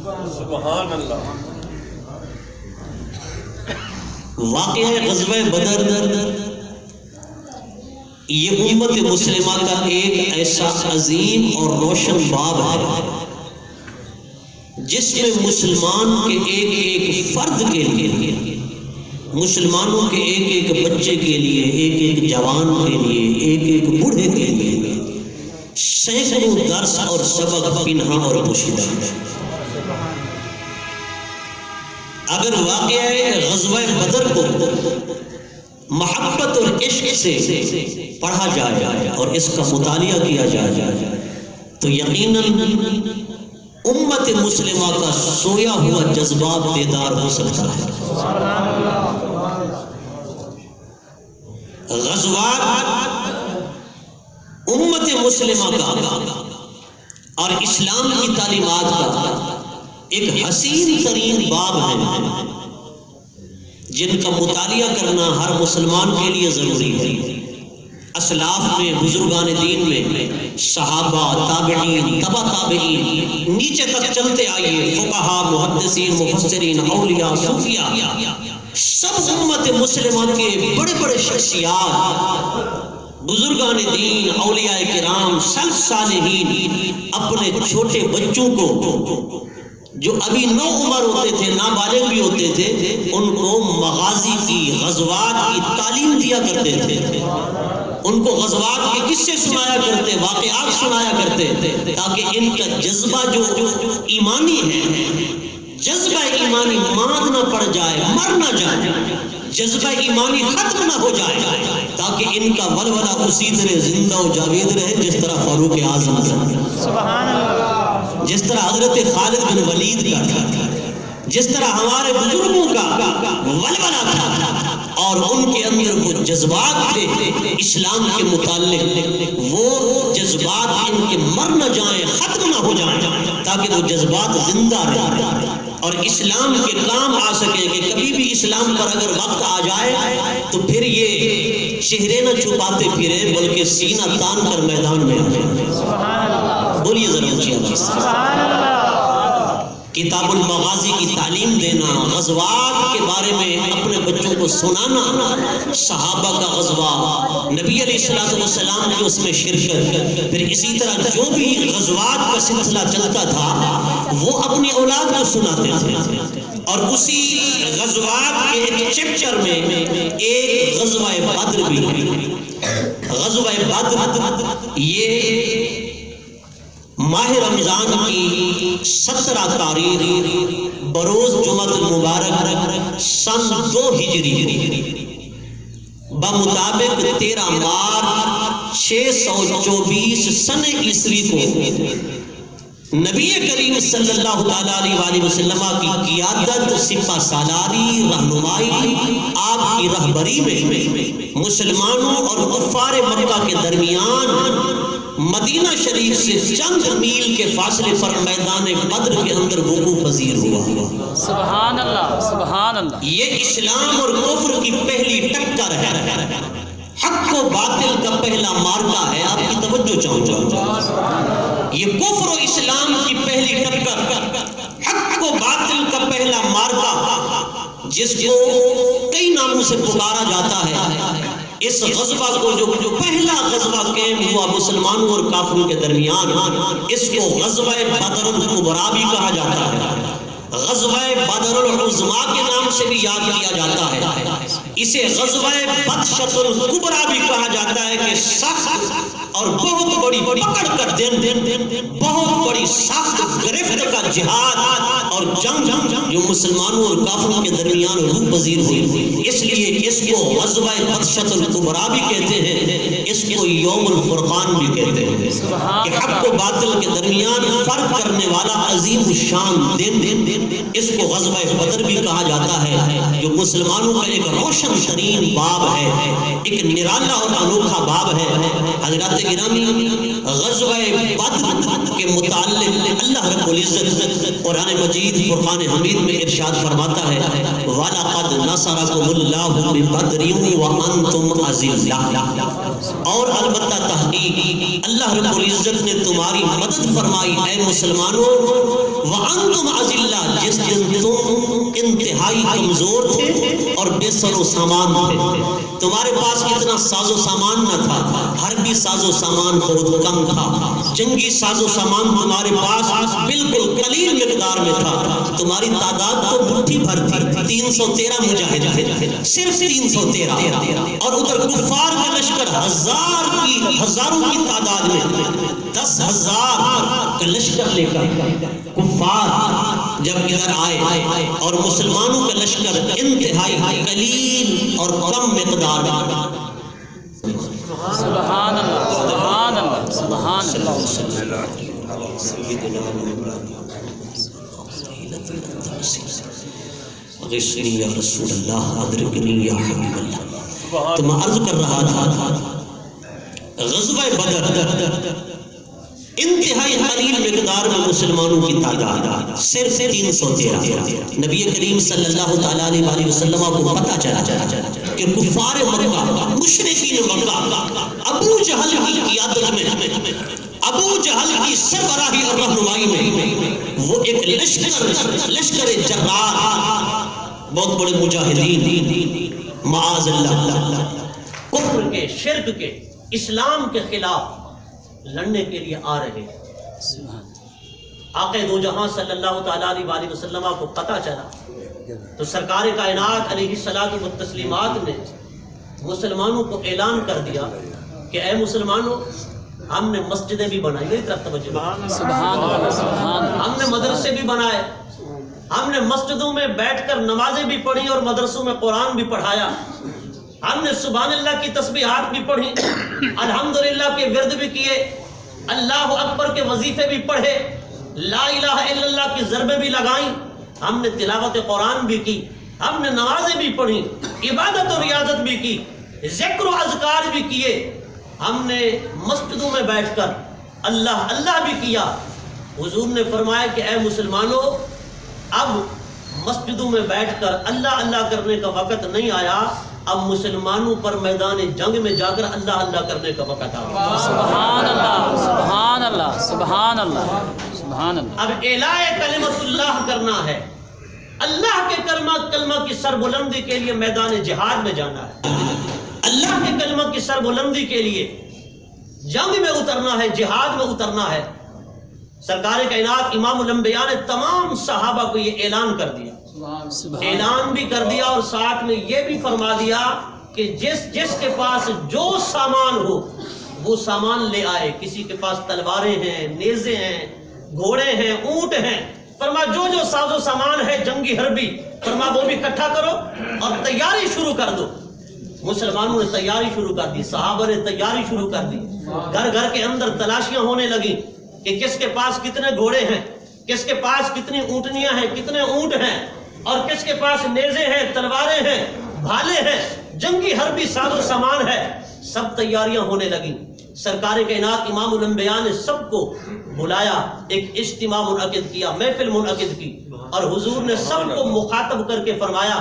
سبحان اللہ۔ واقعہ غزوہ بدر یہ امت مسلمہ کا ایک ایسا عظیم اور روشن باب ہے جس میں مسلمان کے ایک ایک فرد کے لیے، مسلمانوں کے ایک ایک بچے کے لیے، ایک ایک جوان کے لیے، ایک ایک بوڑھے کے لیے سینکڑوں درس اور سبق پنہاں اور پوشیدہ ہے۔ اگر واقعہ غزوہ بدر کو محبت اور عشق سے پڑھا جائے اور اس کا مطالعہ کیا جائے تو یقیناً امت مسلمہ کا سویا ہوا جذبات بیدار ہو سکتا ہے۔ غزوات امت مسلمہ کا اور اسلام کی تعلیمات کا ایک حسین ترین باب ہے جن کا مطالعہ کرنا ہر مسلمان کے لیے ضروری ہے۔ اسلاف میں، بزرگان دین میں، صحابہ، تابعین، تبع تابعین، نیچے تک چلتے آئیے، فقہاء، محدثین، مفسرین، اولیاء، صوفیاء، سب امت مسلمہ کے بڑے بڑے شخصیات، بزرگان دین، اولیاء کرام، سلف صالحین اپنے چھوٹے بچوں کو جو ابھی نو عمر ہوتے تھے، نابالغ بھی ہوتے تھے، ان کو مغازی کی، غزوات کی تعلیم دیا کرتے تھے، ان کو غزوات کے قصے سنایا کرتے، واقعات سنایا کرتے، تاکہ ان کا جذبہ جو ایمانی ہے، جذبہ ایمانی مات نہ پڑ جائے، مر نہ جائے، جذبہ ایمانی ختم نہ ہو جائے، تاکہ ان کا ولولہ اسی طرح زندہ و جاوید رہے جس طرح فاروق اعظم کا، سبحان اللہ، جس طرح حضرت خالد بن ولید کا تھا، جس طرح ہمارے بزرگوں کا ولولہ تھا اور ان کے اندر وہ جذبات تھے اسلام کے متعلق، وہ جذبات ان کے مر نہ جائیں، ختم نہ ہو جائیں، تاکہ وہ جذبات زندہ رہیں اور اسلام کے کام آ سکیں کہ کبھی بھی اسلام پر اگر وقت آ جائے تو پھر یہ چہرے نہ چھپاتے پھریں بلکہ سینہ تان کر میدان میں آ جائیں۔ بولیے ذرا اونچی آواز سے۔ کتاب المغازی کی تعلیم دینا، غزوات کے بارے میں اپنے بچوں کو سنانا، صحابہ کا غزوہ، نبی علیہ السلام کی اس میں شرکت، پھر اسی طرح جو بھی غزوات کا سلسلہ چلتا تھا وہ اپنی اولاد کو سناتے تھے۔ اور اسی غزوات کے ایک چپچر میں ایک غزوہ بدر بھی، غزوہ بدر یہ ماہ رمضان کی 17 تاریخ بروز جمعۃ المبارک سن 2 ہجری بمطابق 13 مارچ 624 سن عیسوی کو نبی کریم صلی اللہ تعالیٰ علیہ وسلم کی قیادت، سپہ سالاری، رہنمائی، آپ کی رہبری میں مسلمانوں اور کفار مکہ کے درمیان مدینہ شریف سے چند میل کے فاصلے پر میدان بدر کے اندر وقوع پذیر ہوا۔ سبحان اللہ، سبحان اللہ۔ یہ اسلام اور کفر کی پہلی ٹکر ہے، حق و باطل کا پہلا مارکا ہے۔ آپ کی توجہ چاہوں گا، یہ کفر و اسلام کی پہلی ٹکر، حق و باطل کا پہلا مارکا، جس کو کئی ناموں سے پکارا جاتا ہے۔ اس غزوہ کو جو پہلا غزوہ قائم ہوا مسلمانوں اور کافروں کے درمیان، اس کو غزوہ بدر الکبریٰ بھی کہا جاتا ہے، غزوہ بدر العظمیٰ کے نام سے بھی یاد کیا جاتا ہے، اسے غزوہ بطشۃ الکبریٰ بھی کہا جاتا ہے کہ سخت اور بہت بڑی پکڑ کر دن، بہت بڑی سخت گرفت کا جہاد اور جنگ جو مسلمانوں اور کافروں کے درمیان روح پذیر ہوئی، اس لیے اس کو غزوہ بطشۃ الکبریٰ بھی کہتے ہیں، اس کو یوم الفرقان بھی کہتے ہیں، کہ حق و باطل کے درمیان فرق کرنے والا عظیم الشان دن، اس کو غزوہ بدر بھی کہا جاتا ہے، جو مسلمانوں کا ایک روشن ترین باب ہے، ایک نرالا اور انوکھا باب ہے۔ حضرات گرامی، غزوہ بدر کے متعلق اللہ رب العزت قرآن مجید فرقان حمید میں ارشاد فرماتا ہے، وَلَقَدْ نَصَرَكُمُ اللَّهُ بِبَدْرٍ وَأَنْتُمْ أَذِلَّةٌ۔ اور البتہ تحقیق اللہ رب العزت نے تمہاری مدد فرمائی اے مسلمانوں، وَأَنْتُمْ أَذِلَّةٌ، جس دن تم انتہائی کمزور تھے اور بے سر و سامان تھے، تمہارے پاس اتنا ساز و سامان نہ تھا، حربی ساز و سامان بہت کم تھا، جنگی ساز و سامان تمہارے پاس بالکل قلیل مقدار میں تھا، تمہاری تعداد تو مٹھی بھر تھی، 313 مجاہد تھے، صرف 313، اور ادھر کفار کا لشکر ہزاروں کی تعداد میں 10,000 کا لشکر لے کر کفار جب ادھر آئے اور مسلمانوں کا لشکر انتہائی قلیل اور کم مقدار میں. سبحان اللہ سبحان اللہ سبحان اللہ. اغثنی یا رسول اللہ، ادرکنی یا حبیب اللہ. تو میں عرض کر رہا تھا غزوہ بدر انتہائی قلیل مقدار میں مسلمانوں کی تعداد صرف 313. نبی کریم صلی اللہ تعالیٰ علیہ وسلم کو پتہ چلا کہ کفار مکہ، مشرکین مکہ، ابو جہل کی قیادت میں، ابو جہل کی سربراہی اور رہنمائی میں وہ ایک لشکر جرار، بہت بڑے مجاہدین معاذ اللہ کفر کے، شرک کے، اسلام کے خلاف لڑنے کے لیے آ رہے ہیں. آقا دو جہاں صلی اللہ تعالیٰ علیہ وسلم کو پتہ چلا تو سرکار کائنات علیہ الصلوۃ والتسلیمات نے مسلمانوں کو اعلان کر دیا کہ اے مسلمانوں، ہم نے مسجدیں بھی بنائی، میری طرف توجہ، ہم نے مدرسے بھی بنائے، ہم نے مسجدوں میں بیٹھ کر نمازیں بھی پڑھی اور مدرسوں میں قرآن بھی پڑھایا، ہم نے سبحان اللہ کی تسبیحات بھی پڑھی، الحمدللہ کے ورد بھی کیے، اللہ اکبر کے وظیفے بھی پڑھے، لا الہ الا اللہ کی ضربیں بھی لگائیں، ہم نے تلاوت قرآن بھی کی، ہم نے نمازیں بھی پڑھی، عبادت و ریاضت بھی کی، ذکر و اذکار بھی کیے، ہم نے مسجدوں میں بیٹھ کر اللہ اللہ بھی کیا. حضور نے فرمایا کہ اے مسلمانوں، اب مسجدوں میں بیٹھ کر اللہ اللہ کرنے کا وقت نہیں آیا، اب مسلمانوں پر میدان جنگ میں جا کر اللہ اللہ کرنے کا وقت آ گیا. سبحان اللہ سبحان اللہ سبحان اللہ سبحان اللہ. اب اعلاء کلمت اللہ کرنا ہے، اللہ کے کلمہ کی سربلندی کے لیے میدان جہاد میں جانا ہے، اللہ کے کلمہ کی سربلندی کے لیے جنگ میں اترنا ہے، جہاد میں اترنا ہے. سرکار کائنات امام الانبیاء نے تمام صحابہ کو یہ اعلان کر دیا، اعلان بھی کر دیا اور ساتھ میں یہ بھی فرما دیا کہ جس کے پاس جو سامان ہو وہ سامان لے آئے. کسی کے پاس تلواریں ہیں، نیزے ہیں، گھوڑے ہیں، اونٹ ہیں، فرما جو جو ساز و سامان ہے جنگی حربی، فرما وہ بھی اکٹھا کرو اور تیاری شروع کر دو. مسلمانوں نے تیاری شروع کر دی، صحابہ نے تیاری شروع کر دی. گھر گھر کے اندر تلاشیاں ہونے لگیں کہ کس کے پاس کتنے گھوڑے ہیں، کس کے پاس کتنی اونٹنیاں ہیں، کتنے اونٹ ہیں، اور کس کے پاس نیزے ہیں، تلواریں ہیں، بھالے ہیں، جنگی حربی ساز و سامان ہے. سب تیاریاں ہونے لگیں. سرکار کائنات امام الانبیاء نے سب کو بلایا، ایک اجتماع منعقد کیا، محفل منعقد کی، اور حضور نے سب کو مخاطب کر کے فرمایا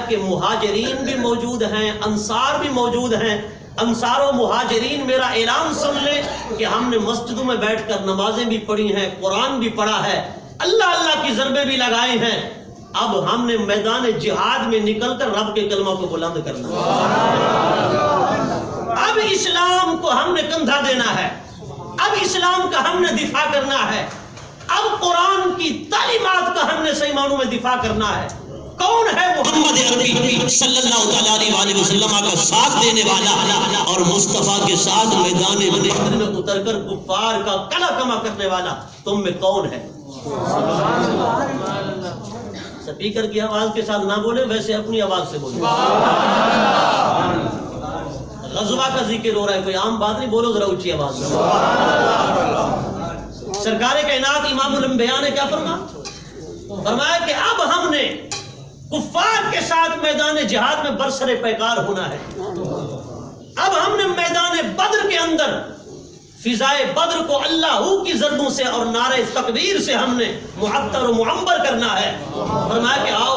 کہ مہاجرین بھی موجود ہیں، انصار بھی موجود ہیں. انصار و مہاجرین میرا اعلان سن لیں کہ ہم نے مسجدوں میں بیٹھ کر نمازیں بھی پڑھی ہیں، قرآن بھی پڑھا ہے، اللہ اللہ کی ضربیں بھی لگائے ہیں. اب ہم نے میدان جہاد میں نکل کر رب کے کلمہ کو بلند کرنا ہے. اب اسلام کو ہم نے کندھا دینا ہے، اب اسلام کا ہم نے دفاع کرنا ہے، اب قرآن کی تعلیمات کا ہم نے صحیح معنوں میں دفاع کرنا ہے. کون ہے محمد عربی صلی اللہ تعالیٰ علیہ وسلم کا ساتھ دینے والا اور مصطفیٰ کے ساتھ میدان بدر میں اتر کر کفار کا کلا کما کرنے والا تم میں کون ہے؟ سپیکر کی آواز کے ساتھ نہ بولے، ویسے اپنی آواز سے بولے. غزوہ کا ذکر ہو رہا ہے، کوئی عام بات نہیں، بولو ذرا اونچی آواز سے. سرکار کائنات امام الانبیاء نے کیا فرمایا کہ اب ہم نے کفار کے ساتھ میدان جہاد میں برسر پیکار ہونا ہے. اب ہم نے میدان بدر کے اندر فضائے بدر کو اللہ کی ضربوں سے اور نعرہ تکبیر سے ہم نے معطر و معمر کرنا ہے. فرمایا کہ آؤ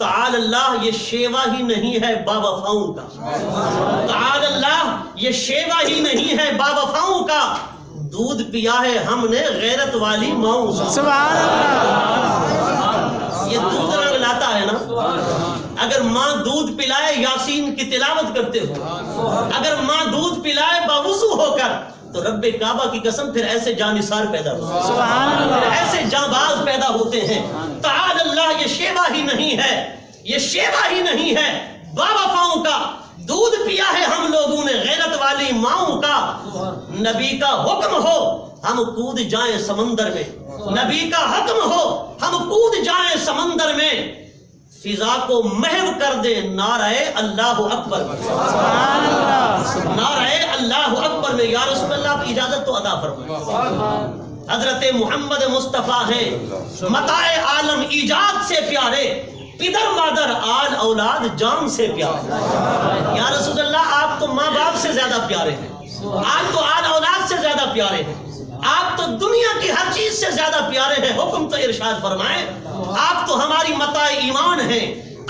تعال اللہ یہ شیوا ہی نہیں ہے با وفاؤں کا، تعال اللہ یہ شیوا ہی نہیں ہے با وفاؤں کا، دودھ پیا ہے ہم نے غیرت والی ماؤں کا۔ سبحان اللہ۔ یہ دودھ رنگ لاتا ہے نا۔ اگر ماں دودھ پلائے یاسین کی تلاوت کرتے ہو، اگر ماں دودھ پلائے باوضو ہو کر، تو رب کعبہ کی قسم پھر ایسے جانثار پیدا ہوتے ہیں، سبحان اللہ۔ پھر ایسے جانباز پیدا ہوتے ہیں۔ تعال اللہ یہ شیوا ہی نہیں ہے، یہ شیوا ہی نہیں ہے با وفاؤں کا، دودھ پیا ہے ہم لوگوں نے غیرت والی ماؤں کا، نبی کا حکم ہو ہم کود جائیں سمندر میں، نبی کا حکم ہو ہم کود جائیں سمندر میں، فضا کو محو کر دے نعرہ اللہ اکبر، سبحان اللہ۔ نعرہ اللہ اکبر میں۔ یا رسول اللہ آپ اجازت تو عطا فرمائیں۔ حضرت محمد مصطفیٰ ہیں متاع عالم ایجاد سے پیارے، پدر مادر آل اولاد جان سے پیارے۔ یا رسول اللہ آپ تو ماں باپ سے زیادہ پیارے ہیں، آپ تو آل اولاد سے زیادہ پیارے ہیں، آپ تو دنیا کی ہر چیز سے زیادہ پیارے ہیں۔ حکم تو ارشاد فرمائیں، آپ تو ہماری متاع ایمان ہیں،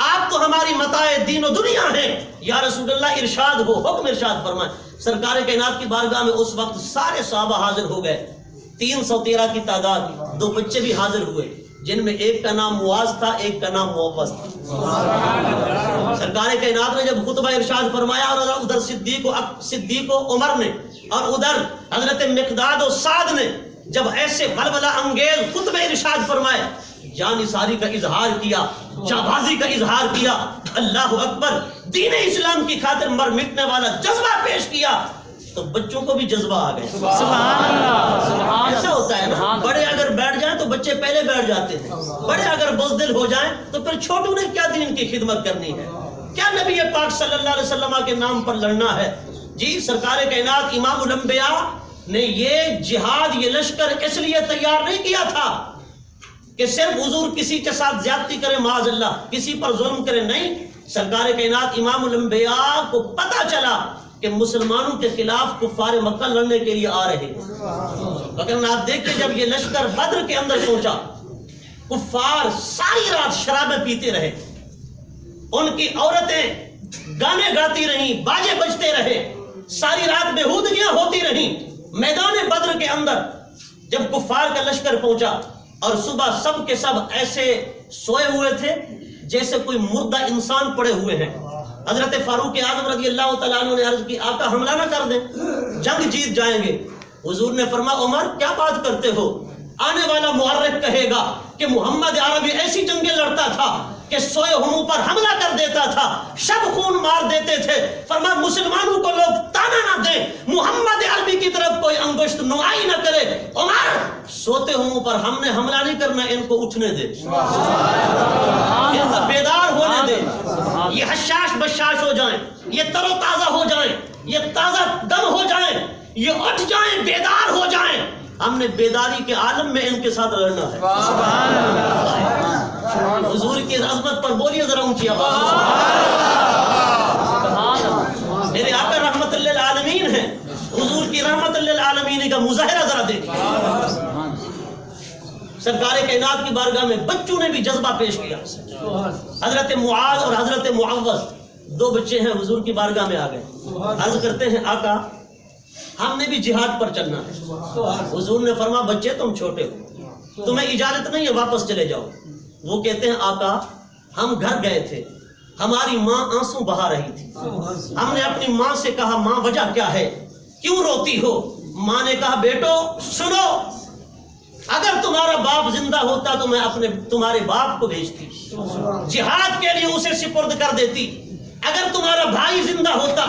آپ تو ہماری متاع دین و دنیا ہیں۔ یا رسول اللہ ارشاد ہو، حکم ارشاد فرمائیں۔ سرکار کائنات کی بارگاہ میں اس وقت سارے صحابہ حاضر ہو گئے، 313 کی تعداد، 2 بچے بھی حاضر ہوئے، جن میں ایک کا نام معاذ تھا، ایک کا نام معوذ تھا۔ سرکار کائنات نے جب خطبہ ارشاد فرمایا، اور ادھر صدیق و عمر نے، اور ادھر حضرت مقداد و سعد نے جب ایسے بلبلہ انگیز خطبہ ارشاد فرمائے، جانثاری کا اظہار کیا، جانبازی کا اظہار کیا، اللہ اکبر، دین اسلام کی خاطر مر مٹنے والا جذبہ پیش کیا، تو بچوں کو بھی جذبہ آ گئے۔ سبحان اللہ۔ ایسا ہوتا ہے نا، بڑے اگر بیٹھ جائیں تو بچے پہلے بیٹھ جاتے ہیں، بڑے اگر بزدل ہو جائیں تو پھر چھوٹوں نے کیا دین کی خدمت کرنی ہے، کیا نبی پاک صلی اللہ علیہ وسلم کے نام پر لڑنا ہے۔ جی سرکار کائنات امام الانبیاء نے یہ جہاد، یہ لشکر اس لیے تیار نہیں کیا تھا کہ صرف حضور کسی کے ساتھ زیادتی کرے، معاذ اللہ کسی پر ظلم کرے، نہیں، سرکار کائنات امام الانبیاء کو پتا چلا کہ مسلمانوں کے خلاف کفار مکہ لڑنے کے لیے آ رہے ہیں۔ لیکن آپ دیکھیں جب یہ لشکر بدر کے اندر پہنچا، کفار ساری رات شرابیں پیتے رہے، ان کی عورتیں گانے گاتی رہیں، باجے بجتے رہے، ساری رات بےہودگیاں ہوتی رہیں میدان بدر کے اندر۔ جب کفار کا لشکر پہنچا اور صبح سب کے سب ایسے سوئے ہوئے تھے جیسے کوئی مردہ انسان پڑے ہوئے ہیں، حضرت فاروق اعظم رضی اللہ تعالیٰ عنہ نے عرض کی آقا حملہ نہ کر دیں، جنگ جیت جائیں گے۔ حضور نے فرمایا عمر کیا بات کرتے ہو، آنے والا مورخ کہے گا کہ محمد عربی ایسی جنگیں لڑتا تھا کہ سوئے ہموں پر حملہ کر دیتا تھا، شب خون مار دیتے تھے۔ فرمایا مسلمانوں کو لوگ تانا نہ دیں، محمد عربی کی طرف کوئی انگشت نمائی نہ کرے، عمر سوتے ہموں پر ہم نے حملہ نہیں کرنا، ان کو اٹھنے دے، ان کو بیدار ہونے دے، یہ حشاش بشاش ہو جائیں، یہ تر و تازہ ہو جائیں، یہ تازہ دم ہو جائیں، یہ اٹھ جائیں، بیدار ہو جائیں۔ ہم نے بیداری کے عالم میں ان کے ساتھ لڑنا ہے۔ حضور کی عظمت پر بولیے ذرا اونچی آواز۔ میرے آقا رحمت للعالمین ہیں، حضور کی رحمت للعالمین کا مظاہرہ ذرا دیکھیں۔ سرکار کائنات کی بارگاہ میں بچوں نے بھی جذبہ پیش کیا۔ حضرت معاذ اور حضرت معوذ 2 بچے ہیں، حضور کی بارگاہ میں آ گئے، عرض کرتے ہیں آقا ہم نے بھی جہاد پر چلنا ہے۔ حضور نے فرمایا بچے تم چھوٹے ہو، تمہیں اجازت نہیں ہے، واپس چلے جاؤ۔ وہ کہتے ہیں آقا ہم گھر گئے تھے، ہماری ماں آنسو بہا رہی تھی، ہم نے اپنی ماں سے کہا ماں وجہ کیا ہے، کیوں روتی ہو؟ ماں نے کہا بیٹو سنو، اگر تمہارا باپ زندہ ہوتا تو میں تمہارے باپ کو بھیجتی، جہاد کے لیے اسے سپرد کر دیتی، اگر تمہارا بھائی زندہ ہوتا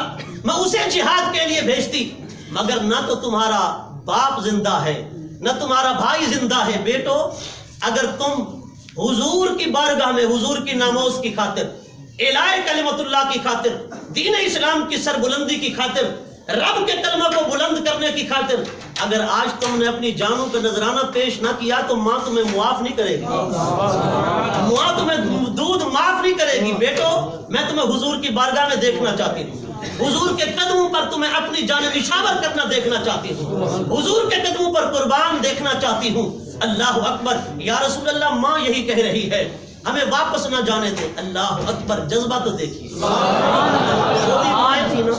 میں اسے جہاد کے لیے بھیجتی، مگر نہ تو تمہارا باپ زندہ ہے نہ تمہارا بھائی زندہ ہے۔ بیٹو اگر تم حضور کی بارگاہ میں حضور کی ناموز کی خاطر، اعلاء کلمت اللہ کی خاطر، دین اسلام کی سربلندی کی خاطر، رب کے کلمہ کو بلند کرنے کی خاطر اگر آج تم نے اپنی جانوں کا نذرانہ پیش نہ کیا تو ماں تمہیں معاف نہیں کرے گی، ماں تمہیں دودھ معاف نہیں کرے گی۔ بیٹو میں تمہیں حضور کی بارگاہ میں دیکھنا چاہتی ہوں، حضور کے قدموں پر تمہیں اپنی جان نشاور کرنا دیکھنا چاہتی ہوں، حضور کے قدموں پر قربان دیکھنا چاہتی ہوں۔ اللہ اکبر۔ یا رسول اللہ ماں یہی کہہ رہی ہے ہمیں واپس نہ جانے دے۔ اللہ اکبر، جذبہ تو دیکھیے۔ چھوٹی مائیں تھی نا،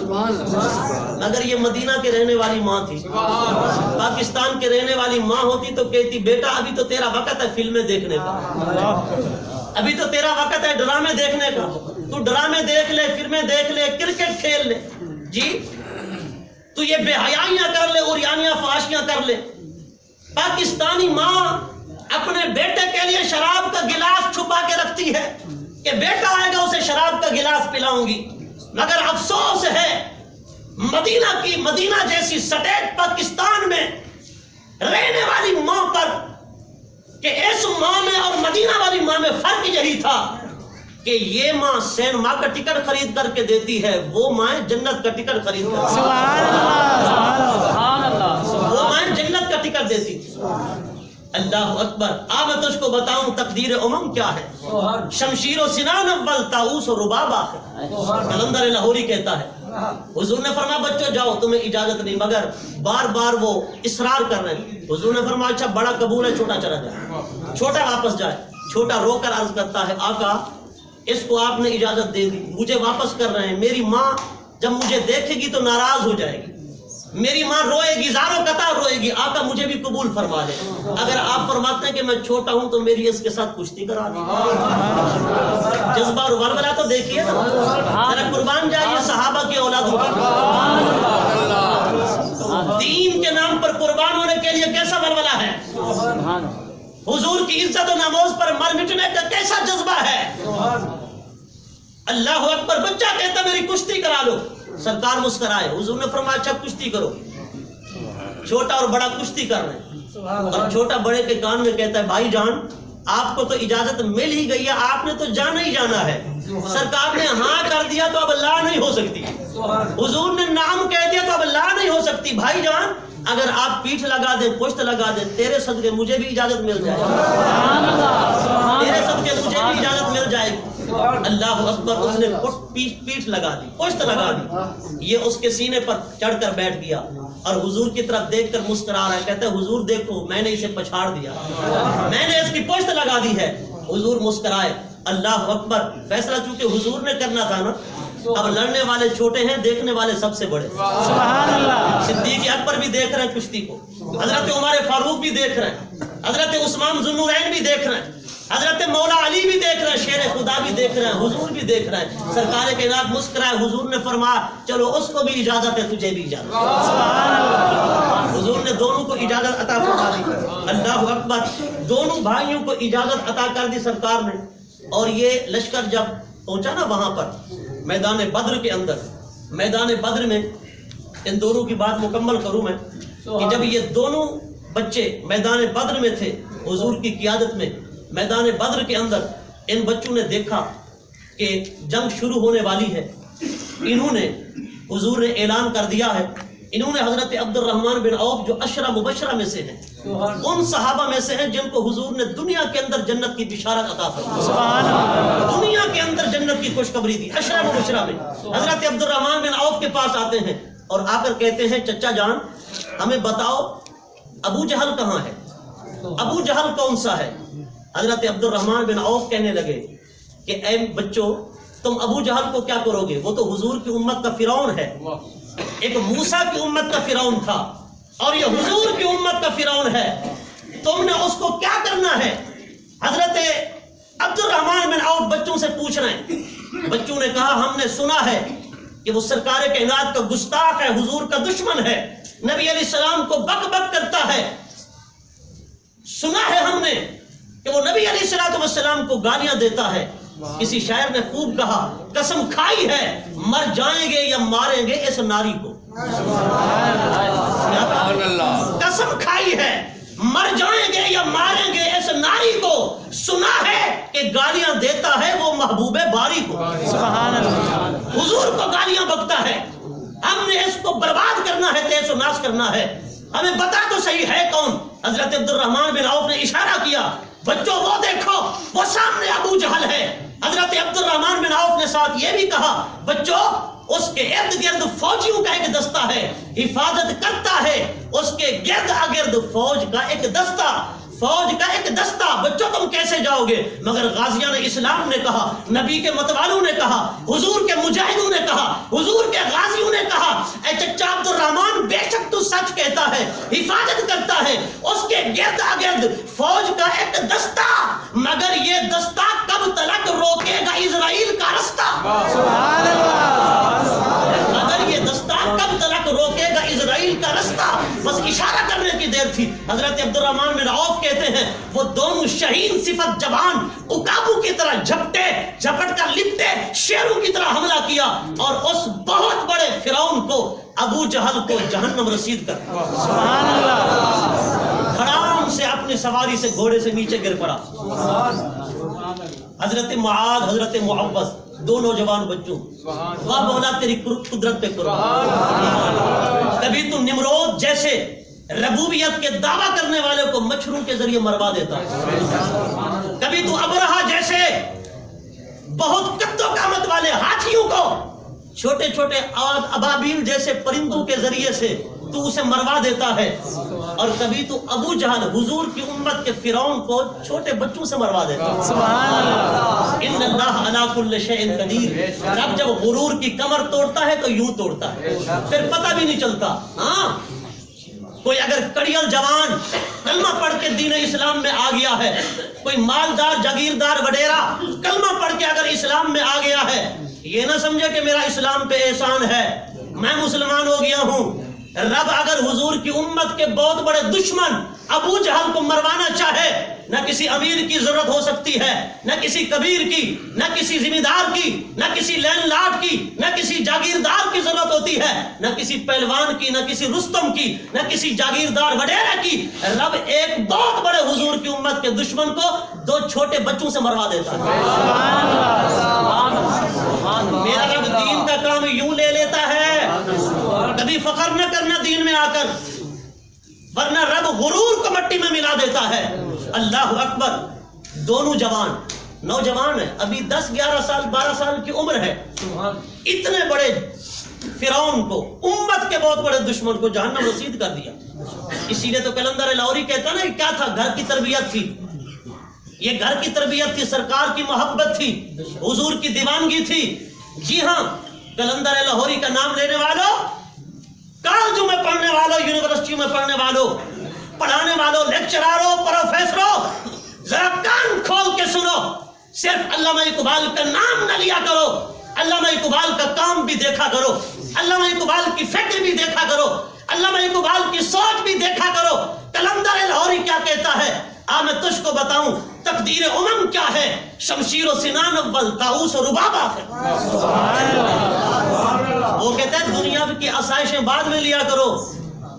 مگر یہ مدینہ کے رہنے والی ماں تھی۔ پاکستان کے رہنے والی ماں ہوتی تو کہتی بیٹا ابھی تو تیرا وقت ہے فلمیں دیکھنے کا، ابھی تو تیرا وقت ہے ڈرامے دیکھنے کا، تو ڈرامے دیکھ لے، فلمیں دیکھ لے، کرکٹ کھیل لے، جی تو یہ بے حیائیاں کر لے، عریانیاں فحاشیاں کر لے۔ پاکستانی ماں اپنے بیٹے کے لیے شراب کا گلاس چھپا کے رکھتی ہے کہ بیٹا آئے گا اسے شراب کا گلاس پلاؤں گی، مگر افسوس ہے مدینہ جیسی سٹیٹ پاکستان میں رہنے والی ماں پر کہ اس ماں میں اور مدینہ والی ماں میں فرق یہی تھا کہ یہ ماں سینما کا ٹکٹ خرید کر کے دیتی ہے، وہ ماں جنت کا ٹکٹ خرید کر، وہ ماں جنت کا ٹکٹ دیتی تھی۔ اللہ اکبر۔ میں تجھ کو بتاؤں تقدیر امم کیا ہے۔ شمشیر و سنان اول، طاؤس و رباب آخر۔ کلندر لاہوری کہتا ہے حضور نے فرمایا بچوں جاؤ تمہیں اجازت نہیں، مگر بار بار وہ اصرار کر رہے ہیں۔ حضور نے فرمایا اچھا بڑا قبول ہے، چھوٹا چلا جائے، چھوٹا واپس جائے۔ چھوٹا رو کر عرض کرتا ہے آقا اس کو آپ نے اجازت دے دی، مجھے واپس کر رہے ہیں، میری ماں جب مجھے دیکھے گی تو ناراض ہو جائے گی، میری ماں روئے گی، زاروں قطار روئے گی، آقا مجھے بھی قبول فرما لے۔ اگر آپ فرماتے ہیں کہ میں چھوٹا ہوں تو میری اس کے ساتھ کشتی کرا دیں۔ جذبہ اور ولولہ تو دیکھیے نا، ذرا قربان جائیے صحابہ کی اولادوں پر، دین کے نام پر قربان ہونے کے لیے کیسا ولولہ ہے، حضور کی عزت و ناموز پر مر مٹنے کا کیسا جذبہ ہے۔ اللہ اکبر۔ بچہ کہتا میری کشتی کرا لو، سرکار مسکرائے، حضور نے فرمایا اچھا کشتی کرو۔ چھوٹا اور بڑا کشتی کر رہے ہیں، اور چھوٹا بڑے کے کان میں کہتا ہے بھائی جان آپ کو تو اجازت مل ہی گئی ہے، آپ نے تو جانا ہی جانا ہے، سرکار نے ہاں کر دیا تو اب لا نہیں ہو سکتی، حضور نے نام کہہ دیا تو اب لا نہیں ہو سکتی، بھائی جان اگر آپ پیٹھ لگا دیں، پشت لگا دیں، تیرے صدقے مجھے بھی اجازت مل جائے گی، تیرے صدقے مجھے بھی اجازت مل جائے گی۔ اللہ اکبر۔ اس نے پیٹھ لگا دی، پشت لگا دی، یہ اس کے سینے پر چڑھ کر بیٹھ گیا اور حضور کی طرف دیکھ کر مسکرا رہا ہے، کہتا ہے حضور دیکھو میں نے اسے پچھاڑ دیا، میں نے اس کی پشت لگا دی ہے۔ حضور مسکرائے۔ اللہ اکبر۔ فیصلہ چونکہ حضور نے کرنا تھا نا، اب لڑنے والے چھوٹے ہیں، دیکھنے والے سب سے بڑے۔ صدیق اکبر بھی دیکھ رہے ہیں کشتی کو، حضرت عمر فاروق بھی دیکھ رہے ہیں، حضرت عثمان ذو النورین بھی دیکھ رہے ہیں، حضرت مولا علی بھی دیکھ رہے ہیں، شیر خدا بھی دیکھ رہے ہیں، حضور بھی دیکھ رہے ہیں۔ سرکار کائنات مسکرائے، حضور نے فرمایا چلو اس کو بھی اجازت ہے، تجھے بھی اجازت ہے۔ حضور نے دونوں کو اجازت عطا فرما دی۔ اللہ اکبر۔ دونوں بھائیوں کو اجازت عطا کر دی سرکار نے، اور یہ لشکر جب پہنچا نا وہاں پر میدان بدر کے اندر، میدان بدر میں ان دونوں کی بات مکمل کروں میں کہ جب یہ دونوں بچے میدان بدر میں تھے حضور کی قیادت میں، میدان بدر کے اندر ان بچوں نے دیکھا کہ جنگ شروع ہونے والی ہے، انہوں نے حضور نے اعلان کر دیا ہے، انہوں نے حضرت عبد الرحمن بن عوف جو عشرہ مبشرہ میں سے ہیں، ان صحابہ میں سے ہیں جن کو حضور نے دنیا کے اندر جنت کی بشارت عطا فرمائی، دنیا کے اندر جنت کی خوشخبری دی، عشرہ مبشرہ میں۔ حضرت عبد الرحمن بن عوف کے پاس آتے ہیں اور آ کر کہتے ہیں چچا جان ہمیں بتاؤ ابو جہل کہاں ہے، ابو جہل کون سا ہے؟ حضرت عبد الرحمن بن عوف کہنے لگے کہ اے بچوں تم ابو جہل کو کیا کرو گے، وہ تو حضور کی امت کا فرعون ہے، ایک موسیٰ کی امت کا فرعون تھا اور یہ حضور کی امت کا فرعون ہے، تم نے اس کو کیا کرنا ہے؟ حضرت عبد الرحمن بن عوف بچوں سے پوچھ رہے ہیں۔ بچوں نے کہا ہم نے سنا ہے کہ وہ سرکار کائنات کا گستاخ ہے، حضور کا دشمن ہے، نبی علیہ السلام کو بک بک کرتا ہے، سنا ہے ہم نے کہ وہ نبی علیہ السلام کو گالیاں دیتا ہے۔ کسی شاعر نے خوب کہا قسم کھائی ہے مر جائیں گے یا ماریں گے اس ناری کو، قسم کھائی ہے مر جائیں گے یا ماریں گے اس ناری کو، سنا ہے کہ گالیاں دیتا ہے وہ محبوب باری کو، حضور کو گالیاں بکتا ہے، ہم نے اس کو برباد کرنا ہے، تیس و ناس کرنا ہے، ہمیں بتا تو صحیح ہے کون؟ حضرت عبد الرحمن بن عوف نے اشارہ کیا، بچوں وہ دیکھو وہ سامنے ابو جہل ہے۔ حضرت عبد الرحمن بن عوف نے ساتھ یہ بھی کہا بچوں اس کے ارد گرد فوجیوں کا ایک دستہ ہے، حفاظت کرتا ہے اس کے گرد اگرد فوج کا ایک دستہ، فوج کا ایک دستہ، بچوں تم کیسے جاؤ گے؟ مگر غازیان اسلام نے کہا، نبی کے متوالوں نے کہا، حضور کے مجاہدوں نے کہا، حضور کے غازیوں نے کہا، اے چچا عبد الرحمن بے شک تو سچ کہتا ہے، حفاظت کرتا ہے اس کے گرد اگرد فوج کا ایک دستہ، مگر یہ دستہ کب تلک روکے گا اسرائیل کا رستہ؟ سبحان اللہ، مگر یہ دستہ کب تلک روکے گا اسرائیل کا رستہ؟ بس اشارہ کرنے کی دیر تھی۔ حضرت عبد الرحمن بن عوف کہتے ہیں وہ دونوں شہین صفت جوان عقابوں کی طرح جھپٹ کر لپٹے شیروں کی طرح حملہ کیا اور اس بہت بڑے فرعون کو ابو جہل کو جہنم رسید کر سبحان اللہ، دھڑام سے اپنی سواری سے گھوڑے سے نیچے گر پڑا۔ حضرت معاذ حضرت معوذ دو نوجوان بچوں، واہ مولا تیری قدرت پہ قربان۔ کبھی تو نمرود جیسے ربوبیت کے دعویٰ کرنے والے کو مچھروں کے ذریعے مروا دیتا ہے، کبھی تو ابرہا جیسے بہت قد و قامت والے ہاتھیوں کو چھوٹے چھوٹے ابابیل جیسے پرندوں کے ذریعے سے تو اسے مروا دیتا ہے، اور کبھی تو ابو جہل حضور کی امت کے فرعون کو چھوٹے بچوں سے مروا دیتا ہے۔ سبحان اللہ، ان اللہ علی کل شیء قدیر۔ رب جب غرور کی کمر توڑتا ہے تو یوں توڑتا ہے، پھر پتہ بھی نہیں چلتا۔ ہاں کوئی اگر کڑیل جوان کلمہ پڑھ کے دین اسلام میں آ گیا ہے، کوئی مالدار جاگیردار وڈیرا کلمہ پڑھ کے اگر اسلام میں آ گیا ہے، یہ نہ سمجھے کہ میرا اسلام پہ احسان ہے، میں مسلمان ہو گیا ہوں۔ رب اگر حضور کی امت کے بہت بڑے دشمن ابو جہل کو مروانا چاہے، نہ کسی امیر کی ضرورت ہو سکتی ہے، نہ کسی کبیر کی، نہ کسی ذمہ دار کی، نہ کسی لینڈ لارڈ کی، نہ کسی جاگیردار کی ضرورت ہوتی ہے، نہ کسی پہلوان کی، نہ کسی رستم کی، نہ کسی جاگیردار وڈیرا کی۔ رب ایک بہت بڑے حضور کی امت کے دشمن کو دو چھوٹے بچوں سے مروا دیتا ہے۔ میرا رب دین کا کام یوں لے لیتا ہے، کبھی فخر نہ کرنا دین میں آ کر، ورنہ رب غرور کو مٹی میں ملا دیتا ہے۔ اللہ اکبر۔ دونوں جوان نوجوان ہیں، ابھی 10 11 سال 12 سال کی عمر ہے، اتنے بڑے فرعون کو امت کے بہت بڑے دشمن کو جہنم رسید کر دیا۔ اسی لیے تو کلندر لاہوری کہتا نا کیا تھا، گھر کی تربیت تھی، یہ گھر کی تربیت تھی، سرکار کی محبت تھی، حضور کی دیوانگی تھی۔ جی ہاں، کلندر لاہوری کا نام لینے والوں، کالجوں میں پڑھنے والوں، یونیورسٹیوں میں پڑھنے والوں، پڑھانے والوں، لیکچراروں، پروفیسروں، ذرا کان کھول کے سنو، صرف علامہ اقبال کا نام نہ لیا کرو، علامہ اقبال کا کام بھی دیکھا کرو، علامہ اقبال کی فکر بھی دیکھا کرو، علامہ اقبال کی سوچ بھی دیکھا کرو۔ کلندر لاہوری کیا کہتا ہے، میں تجھ کو بتاؤں تقدیر امم کیا ہے، شمشیر و سنان اول، طاؤس و رباب آخر۔ وہ کہتا ہے دنیا کی آسائشیں بعد میں لیا کرو،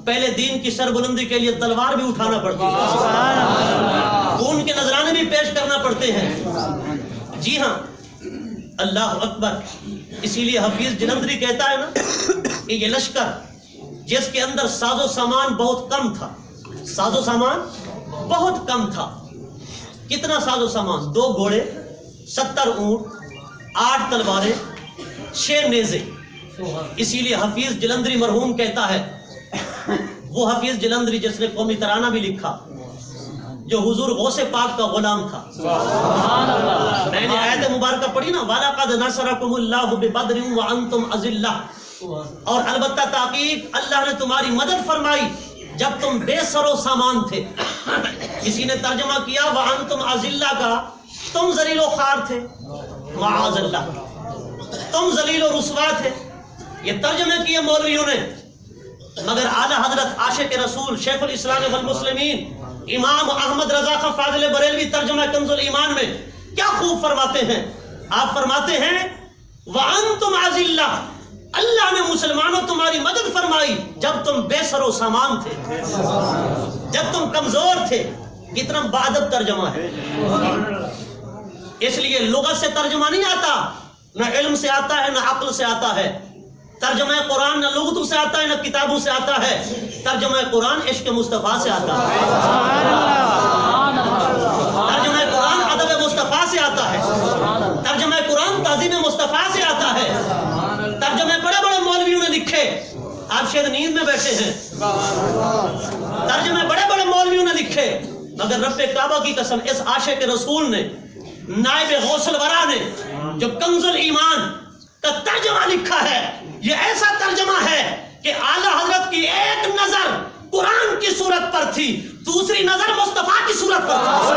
پہلے دین کی سربلندی کے لیے تلوار بھی اٹھانا پڑتی ہے، خون کے نذرانے بھی پیش کرنا پڑتے ہیں۔ جی ہاں، اللہ اکبر۔ اسی لیے حفیظ جلندری کہتا ہے نا کہ یہ لشکر جس کے اندر ساز و سامان بہت کم تھا، ساز و سامان بہت کم تھا۔ کتنا ساز و سامان؟ 2 گھوڑے، 70 اونٹ، 8 تلواریں، 6 نیزے۔ اسی لیے حفیظ جلندری مرحوم کہتا ہے، وہ حفیظ جلندری جس نے قومی ترانہ بھی لکھا، جو حضور غوث پاک کا غلام تھا۔ میں نے آیت مبارکہ پڑھی نا، وَلَقَدْ نَصَرَكُمُ اللَّهُ بِبَدْرٍ وَأَنْتُمْ أَذِلَّةٌ، اور البتہ تحقیق اللہ نے تمہاری مدد فرمائی جب تم بے سر و سامان تھے۔ کسی نے ترجمہ کیا وَأَنْتُمْ أَذِلَّةٌ کا، تم ذلیل و خوار تھے، معاذ اللہ، تم ذلیل و رسوا تھے۔ یہ ترجمے کیے مولویوں نے، مگر اعلیٰ حضرت عاشق رسول شیخ الاسلام والمسلمین امام احمد رضا خان فاضل بریلوی ترجمہ کنز الایمان میں کیا خوب فرماتے ہیں۔ آپ فرماتے ہیں وَأَنْتُمْ أَذِلَّةٌ، اللہ نے مسلمانوں تمہاری مدد فرمائی جب تم بے سر و سامان تھے، جب تم کمزور تھے۔ کتنا بادب ترجمہ ہے۔ اس لیے لغت سے ترجمہ نہیں آتا، نہ علم سے آتا ہے، نہ عقل سے آتا ہے۔ ترجمہ قرآن نہ لغتوں سے آتا ہے، نہ کتابوں سے آتا ہے۔ ترجمہ قرآن عشق مصطفیٰ سے آتا ہے، ترجمہ قرآن ادب مصطفیٰ سے آتا ہے، ترجمہ قرآن تعظیم مصطفیٰ سے آتا ہے۔ ترجمے بڑے بڑے مولویوں نے لکھے، آپ شاید نیند میں بیٹھے ہیں، ترجمے بڑے بڑے مولویوں نے لکھے، مگر رب کعبہ کی قسم اس عاشق رسول نے، نائب غوث الورا نے جو کنز الایمان کا ترجمہ لکھا ہے، یہ ایسا ترجمہ ہے کہ اعلیٰ حضرت کی ایک نظر قرآن کی صورت پر تھی، دوسری نظر مصطفیٰ کی صورت پر تھی۔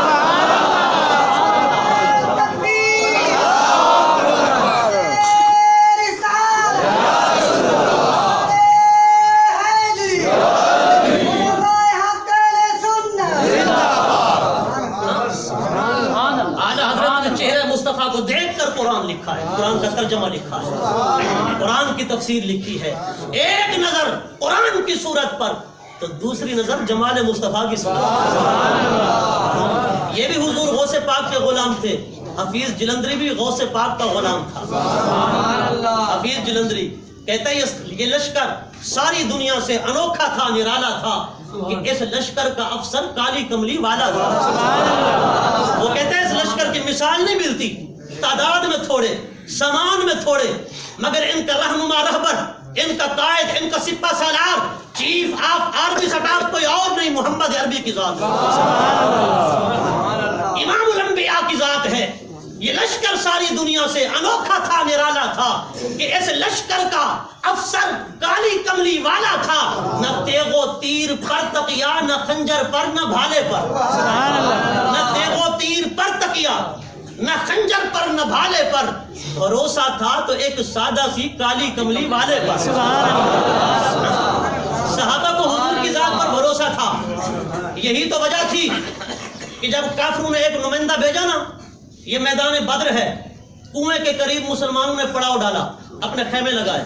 مصطفیٰ کو دیکھ کر قرآن لکھا ہے، قرآن کا ترجمہ لکھا ہے، قرآن کی تفسیر لکھی ہے۔ ایک نظر قرآن کی صورت پر تو دوسری نظر جمال مصطفیٰ کی صورت پر۔ یہ بھی حضور غوث پاک کے غلام تھے۔ حفیظ جلندری بھی غوث پاک کا غلام تھا۔ حفیظ جلندری کہتا ہے یہ لشکر ساری دنیا سے انوکھا تھا، نرالا تھا، کہ اس لشکر کا افسر کالی کملی والا تھا۔ وہ کہتے ہیں اس لشکر کی مثال نہیں ملتی، تعداد میں تھوڑے، سامان میں تھوڑے، مگر ان کا رہنما رہبر، ان کا قائد، ان کا سپہ سالار، چیف آف آرمی سٹاف کوئی اور نہیں، محمد عربی کی ذات، امام الانبیاء کی ذات ہے۔ یہ لشکر ساری دنیا سے انوکھا تھا، نرالا تھا، کہ اس لشکر کا افسر کالی کملی والا تھا، نہ تیغ و تیر پر تکیا، نہ خنجر پر، نہ بھالے پر، نہ تیغ و تیر پر تکیا، نہ خنجر پر، نہ بھالے پر، بھروسہ تھا تو ایک سادہ سی کالی کملی والے پر۔ صحابہ کو حضور کی ذات پر بھروسہ تھا۔ یہی تو وجہ تھی کہ جب کافروں نے ایک نمائندہ بھیجا نا، یہ میدان بدر ہے، کنویں کے قریب مسلمانوں نے پڑاؤ ڈالا، اپنے خیمے لگائے،